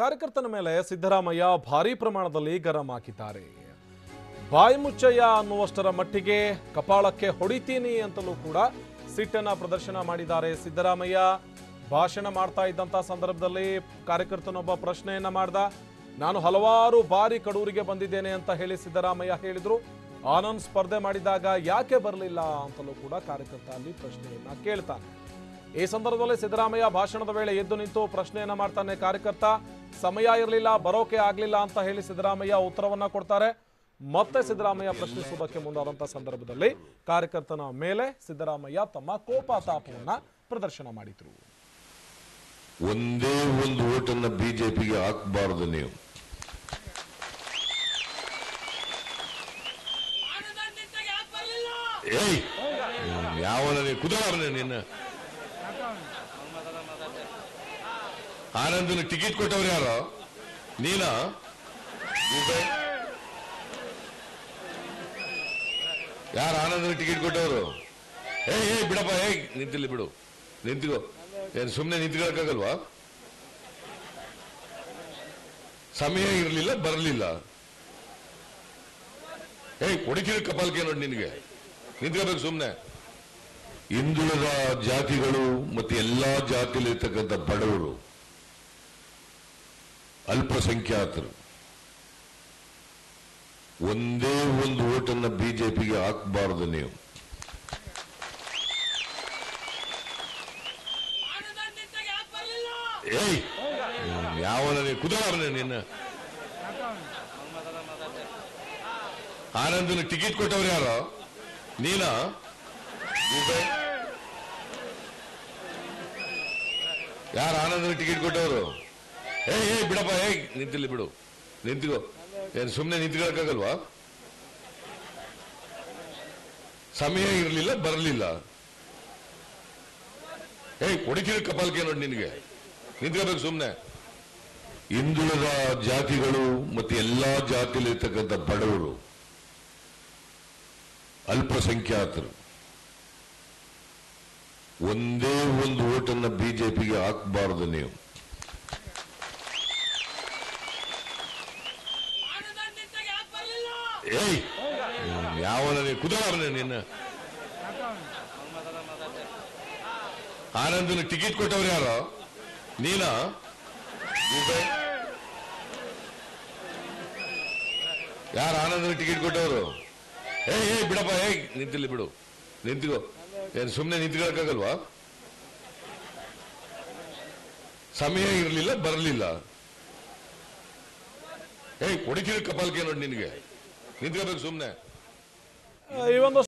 ಕಾರ್ಯಕರ್ತನ ಮೇಲೆ ಸಿದ್ದರಾಮಯ್ಯ ಭಾರೀ ಪ್ರಮಾಣದಲ್ಲಿ ಗರಂ ಹಾಕಿದ್ದಾರೆ. ಬಾಯಿ ಮುಚ್ಚಯ್ಯ ಅನ್ನುವಷ್ಟರ ಮಟ್ಟಿಗೆ ಕಪಾಳಕ್ಕೆ ಹೊಡಿತೀನಿ ಅಂತಲೂ ಕೂಡ ಸಿಟ್ಟನ್ನ ಪ್ರದರ್ಶನ ಮಾಡಿದ್ದಾರೆ. ಸಿದ್ದರಾಮಯ್ಯ ಭಾಷಣ ಮಾಡ್ತಾ ಇದ್ದಂತ ಸಂದರ್ಭದಲ್ಲಿ ಕಾರ್ಯಕರ್ತನೊಬ್ಬ ಪ್ರಶ್ನೆಯನ್ನ ಮಾಡ್ದ. ನಾನು ಹಲವಾರು ಬಾರಿ ಕಡೂರಿಗೆ ಬಂದಿದ್ದೇನೆ ಅಂತ ಹೇಳಿ ಸಿದ್ದರಾಮಯ್ಯ ಹೇಳಿದ್ರು. ಆನಂದ್ ಸ್ಪರ್ಧೆ ಮಾಡಿದಾಗ ಯಾಕೆ ಬರಲಿಲ್ಲ ಅಂತಲೂ ಕೂಡ ಕಾರ್ಯಕರ್ತ ಅಲ್ಲಿ ಪ್ರಶ್ನೆಯನ್ನ ಕೇಳ್ತಾನೆ. ಈ ಸಂದರ್ಭದಲ್ಲಿ ಸಿದ್ದರಾಮಯ್ಯ ಭಾಷಣದ ವೇಳೆ ಎದ್ದು ನಿಂತು ಪ್ರಶ್ನೆಯನ್ನ ಮಾಡ್ತಾನೆ. ಕಾರ್ಯಕರ್ತ ಸಮಯ ಇರಲಿಲ್ಲ, ಬರೋಕೆ ಆಗ್ಲಿಲ್ಲ ಅಂತ ಹೇಳಿ ಸಿದ್ದರಾಮಯ್ಯ ಉತ್ತರವನ್ನ ಕೊಡ್ತಾರೆ. ಮತ್ತೆ ಸಿದ್ದರಾಮಯ್ಯ ಪ್ರಶ್ನಿಸುವುದಕ್ಕೆ ಮುಂದಾದಂತಹ ಸಂದರ್ಭದಲ್ಲಿ ಕಾರ್ಯಕರ್ತನ ಮೇಲೆ ಸಿದ್ದರಾಮಯ್ಯ ತಮ್ಮ ಕೋಪತಾಪವನ್ನ ಪ್ರದರ್ಶನ ಮಾಡಿದ್ರು. ಒಂದೇ ಒಂದು ಓಟನ್ನ ಬಿಜೆಪಿಗೆ ಹಾಕಬಾರದು ನೀವು. ಯಾವನ ಕುದವರನೆ ನಿನ್ನ ಆನಂದನ ಟಿಕೆಟ್ ಕೊಟ್ಟವ್ರು ಯಾರೋ ನೀನ ಯಾರು ಆನಂದನ ಟಿಕೆಟ್ ಕೊಟ್ಟವರು? ಬಿಡಪ್ಪ, ನಿಂತಿಲ್ಲ, ಬಿಡು, ನಿಂತಿಗೋ. ಏನ್ ಸುಮ್ಮನೆ ನಿಂತ್ಕೊಳಕ್ಕಾಗಲ್ವಾ? ಸಮಯ ಇರಲಿಲ್ಲ, ಬರಲಿಲ್ಲ. ಕೊಡಕಿರ ಕಪಾಲ್ಕೆ ನೋಡಿ, ನಿನಗೆ ನಿಂತ್ಕೋಬೇಕು ಸುಮ್ಮನೆ. ಹಿಂದುಳಿದ ಜಾತಿಗಳು ಮತ್ತೆ ಎಲ್ಲಾ ಜಾತಿಯಲ್ಲಿರ್ತಕ್ಕಂಥ ಬಡವರು, ಅಲ್ಪಸಂಖ್ಯಾತರು ಒಂದೇ ಒಂದು ಓಟನ್ನ ಬಿಜೆಪಿಗೆ ಹಾಕಬಾರದು ನೀವು. ಯಾವನ ಕುದವರನೆ ನಿನ್ನ ಆನಂದನ ಟಿಕೆಟ್ ಕೊಟ್ಟವ್ರು ಯಾರೋ ನೀನ ಯಾರು ಆನಂದನ ಟಿಕೆಟ್ ಕೊಟ್ಟವರು? ಬಿಡಪ್ಪ, ನಿಂತಿಲ್ಲ, ಬಿಡು, ನಿಂತಿಗೋ. ಏನ್ ಸುಮ್ಮನೆ ನಿಂತ್ಕೊಳಕ್ಕಾಗಲ್ವಾ? ಸಮಯ ಇರಲಿಲ್ಲ, ಬರಲಿಲ್ಲ. ಕೊಡಕಿರ ಕಪಾಲ್ಕೆ ನೋಡಿ, ನಿನಗೆ ನಿಂತ್ಕೋಬೇಕು ಸುಮ್ಮನೆ. ಹಿಂದುಳಿದ ಜಾತಿಗಳು ಮತ್ತೆ ಎಲ್ಲಾ ಜಾತಿಯಲ್ಲಿರ್ತಕ್ಕಂಥ ಬಡವರು, ಅಲ್ಪಸಂಖ್ಯಾತರು ಒಂದೇ ಒಂದು ಓಟನ್ನ ಬಿಜೆಪಿಗೆ ಹಾಕಬಾರದು ನೀವು. ಯಾವನ ಕುದವರನೆ ನಿನ್ನ ಆನಂದನ ಟಿಕೆಟ್ ಕೊಟ್ಟವ್ರು ಯಾರೋ ನೀನ ಯಾರು ಆನಂದನ ಟಿಕೆಟ್ ಕೊಟ್ಟವರು? ಬಿಡಪ್ಪ, ನಿಂತಿಲ್ಲ, ಬಿಡು, ನಿಂತಿಗೋ. ಏನ್ ಸುಮ್ಮನೆ ನಿಂತ್ಕೊಳಕ್ಕಾಗಲ್ವಾ? ಸಮಯ ಇರಲಿಲ್ಲ, ಬರಲಿಲ್ಲ. ಕೊಡಕಿರ ಕಪಾಲ್ಕೆ ನೋಡಿ, ನಿನಗೆ ನಿಂತ್ಕೋಬೇಕು ಸುಮ್ಮನೆ. ಈ ಒಂದು